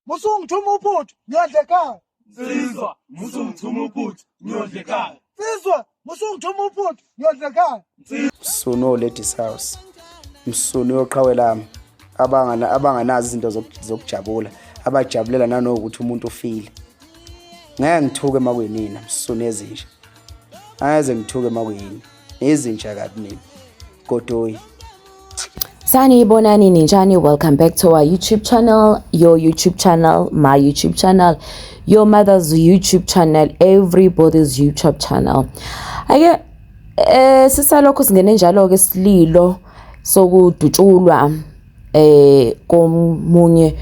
musungithuma uphuthu ngiyodla ekhaya. Nsizwa musungithuma uphuthu ngiyodla ekhaya. Nsizwa musungithuma uphuthu ngiyodla ekhaya. Msunu o-Ladies House, msunu yoqhawe lami abanganazi izinto zokujabula, abajabulela nanokuthi umuntu ufile. Ngeke ngithuke makuyinina msunu ezintsha, angeze ngithuke makuyini ezintsha kabi mina Godoyi. Sanibonani ninjani, welcome back to our YouTube channel, your YouTube channel, my YouTube channel, your mother's YouTube channel, everybody's YouTube channel. Ake sisalokho singene njalo ke sililo sokudutshulwa komunye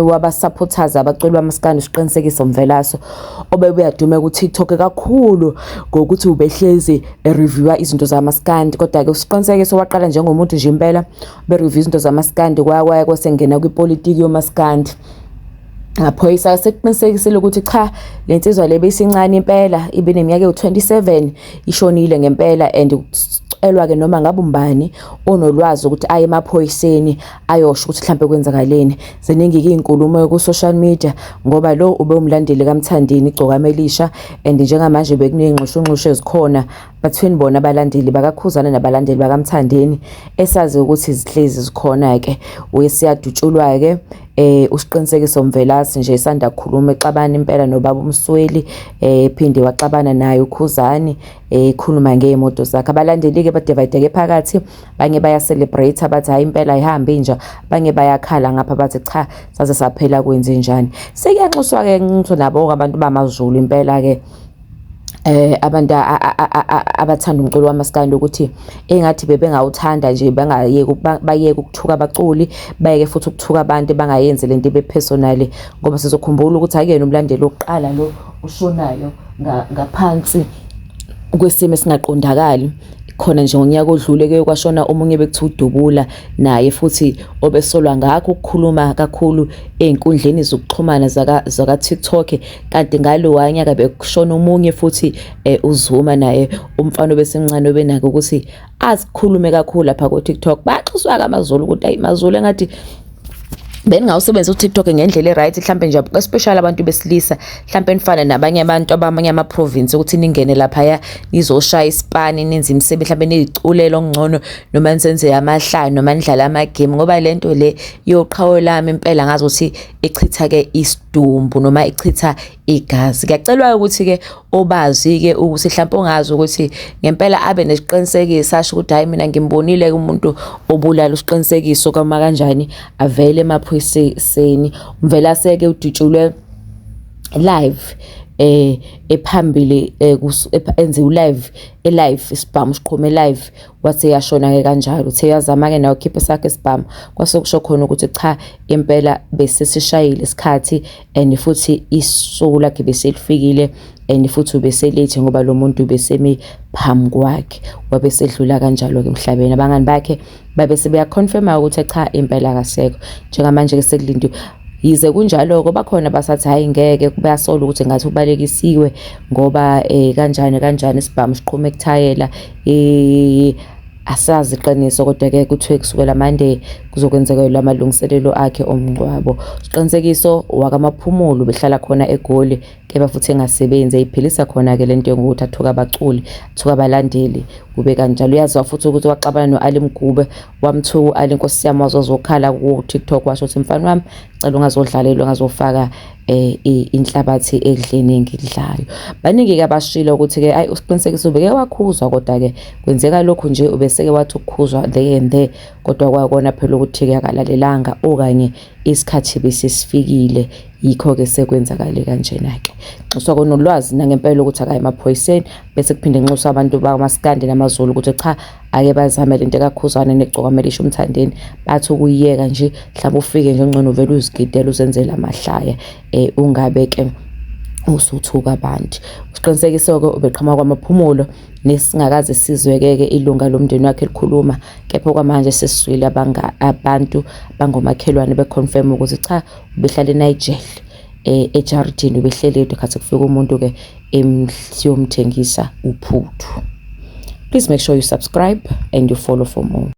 waba-supporters abaculi bamaskandi uSiqinisekiso Mvelaso obebuyaduma ku TikTok kakhulu ngokuthi ubehlezi reviewer izinto zamaskandi. Kodwa ke uSiqinisekiso waqala njengomuntu nje impela be-review izinto zamaskandi kwaya kwasengena kwipolitiki yomaskandi. Ngaphoyisa sekuqinisekisile ukuthi cha lensizwa lebe isincane impela ibineminyaka ewu27 ishonile ngempela and elwa ke noma ngabe umbani onolwazi ukuthi aye emaphoyiseni ayosho ukuthi mhlambe kwenzakaleni. Ziningi ke inkulumo ku social media ngoba lo ube umlandeli kaMthandeni Gcokamelisha and njengamanje bekunengxushungxushe ezikhona bathweni bona abalandeli bakakhuzana nabalandeli bakaMthandeni esazi ukuthi izihlezi zikhona ke uyesiyadutshulwa ke uSiqinisekiso Mvelasi nje isanda kukhuluma exabana impela nobaba uMsweli phinde waxabana naye uKhuzani ekhuluma ngeemoto zakhe. Abalandeli ke badivide phakathi, banye baya celebrate abathi hayi impela ayihambi nje, banye bayakhala ngapha bathi cha saze saphela kwenze njani. Sekuyanxuswa ke ngitho nabo abantu bamaZulu impela ke abantu abathanda umculo wamaskandi ukuthi engathi bebengawuthanda nje bayeke ukuthuka abaculi, bayeke futhi ukuthuka abantu bangayenzi lento bepersonally ngoba sizokhumbula ukuthi akuyena umlandeli oqala lo ushonayo ngaphansi kwesimo esingaqondakali. Khona nje ngonyaka odlule ke kwashona omunye bekuthi uDubula naye futhi obesolwa ngakho ukukhuluma kakhulu einkundleni zokuxhumana zaka TikTok, kanti ngalo wanyaka bekushona omunye futhi uZuma naye umfana obesemncane obenako ukuthi asikhulume kakhulu lapha ku TikTok. Baxiswa kaMaZulu ukuthi ayi maZulu engathi beningawusebenza uTikTok ngendlela eright mhlambe nje especially abantu besilisa mhlambe nifana nabanye abantu abamanye ama province ukuthi ningene lapha ya nizoshaya isipani nenze imisebenzi mhlambe niziculela ongcono noma nisenze amahlaya noma nidlala ama game ngoba lento le yoqhawe lami impela ngazi ukuthi echitha ke isidumbu noma echitha igazi. Kuyacelwa ukuthi ke obazi ke ukuthi mhlambe ongazi ukuthi ngempela abe nesiqinisekiso asho ukuthi hayi mina ngimbonile umuntu obulala uSiqinisekiso kama kanjani avele emaphoyiseni. Mvelase ke udutshulwe live ephambili enze ulive isibhamu siqhume live wathi yashona ke kanjalo uthe yazama ke nawo khiphe sakhe isibhamu kwasokusho khona ukuthi cha impela bese sishayile isikhathi and futhi isuku lakhe bese lifikile and futhi ubese late ngoba lo muntu besemi phambi kwakhe wabesedlula kanjalo ke emhlabeni. Abangani bakhe babese beya confirm ukuthi cha impela akasekho njengamanje ke sekulindiwe. Yize kunjalo ngoba khona basathi hayi ngeke bayasola ukuthi ngathi ubalekisiwe ngoba kanjani isibhamu siqhume ekuthayela asazi iqiniso kodwa ke kuthiwe kusukela manje kuzokwenzeka lamalungiselelo akhe omngcwabo. Usiqinisekiso wakamaphumulo behlala khona eGoli keba futhi engasebenzi eyiphilisa khona ke lento ngokuthi athuka abaculi athuka abalandeli kube kanjalo. Uyaziwa futhi ukuthi waxabana noAli Mgube wamthuka uAli Nkosi yami wazozokhala ku TikTok washo ukuthi mfana wami cela ungazodlalelwa ngazofaka inhlabathi edleni engidlayo. Baningi ke abashilo ukuthi ke ayi uSiqinisekiso ubeke wakhuzwa kodwa ke kwenzeka lokho nje ubeseke wathi ukukhuzwa there and there kodwa kwakona phela ukuthi akalalelanga okanye isikhathi besesifikile yikho ke sekwenzakala kanjena ke. Nxuswa konolwazi nangempela ukuthi akayi emaphoyiseni bese kuphinde nxuswa abantu bamaskandi namaZulu ukuthi cha ake bazame lento kaKhuzana neGcokamelisha uMthandeni bathi ukuyiyeka nje mhlawumbe ufike nje ngcono vele uzigidela uzenzela amahlaya ungabe ke usuthuka abantu. Usiqinisekiso ke ubeqhama kwamaphumulo nesingakaze sizweke ke ilunga lomndeni wakhe likhuluma kepha kwamanje sesizwile abantu bangomakhelwane beconfirm ukuthi cha ubehlala eNiger eJardini ubehlele ekhathi kufika umuntu ke emhlomthengisa uphuthu. Please make sure you subscribe and you follow for more.